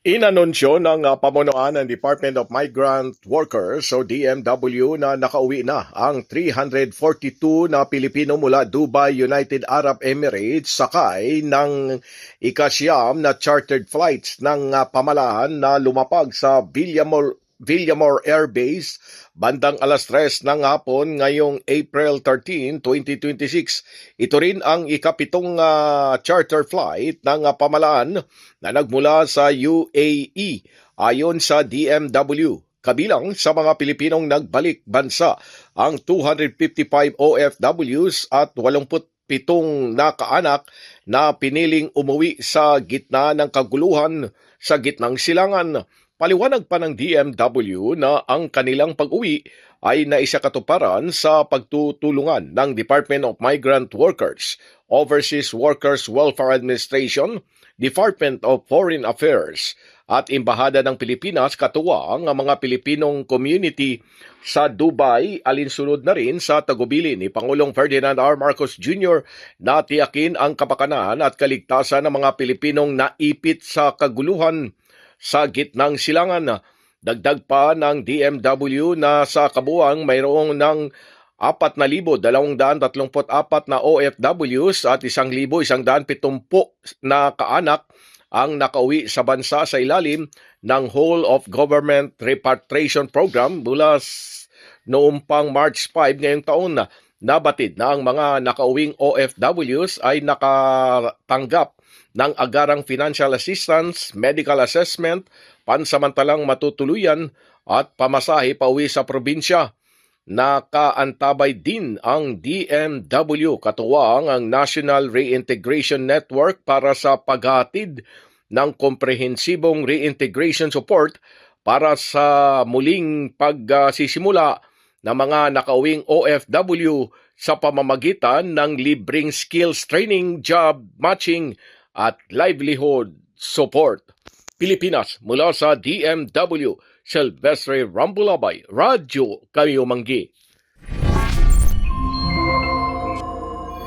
Inanunsyo ng pamunuan ng Department of Migrant Workers o DMW na nakauwi na ang 342 na Pilipino mula Dubai, United Arab Emirates sakay ng ikasyam na chartered flights ng pamalaan na lumapag sa Villamor Air Base bandang alas 3 ng hapon ngayong April 13, 2026. Ito rin ang ikapitong charter flight ng pamalaan na nagmula sa UAE ayon sa DMW. Kabilang sa mga Pilipinong nagbalik bansa ang 255 OFWs at 87 na kaanak na piniling umuwi sa gitna ng kaguluhan sa gitnang silangan. Paliwanag pa ng DMW na ang kanilang pag-uwi ay naisakatuparan sa pagtutulungan ng Department of Migrant Workers, Overseas Workers Welfare Administration, Department of Foreign Affairs at Embahada ng Pilipinas katuwang ang mga Pilipinong community sa Dubai, alinsunod na rin sa tagubilin ni Pangulong Ferdinand R. Marcos Jr. na tiyakin ang kapakanan at kaligtasan ng mga Pilipinong naipit sa kaguluhan sa gitnang silangan. Dagdag pa ng DMW na sa kabuang mayroong ng 4,234 na OFWs at 1,170 na kaanak ang nakauwi sa bansa sa ilalim ng Whole of Government Repatriation Program mula noong pang March 5 ngayong taon. Nabatid na ang mga nakauwing OFWs ay nakatanggap ng agarang financial assistance, medical assessment, pansamantalang matutuluyan at pamasahe pauwi sa probinsya. Nakaantabay din ang DMW katuwang ang National Reintegration Network para sa paghatid ng komprehensibong reintegration support para sa muling pagsisimula ng mga nakauwing OFW sa pamamagitan ng libreng skills training, job matching at livelihood support. Pilipinas, mula sa DMW, Silvestre Rambulabay, Radyo Kayo Manggi.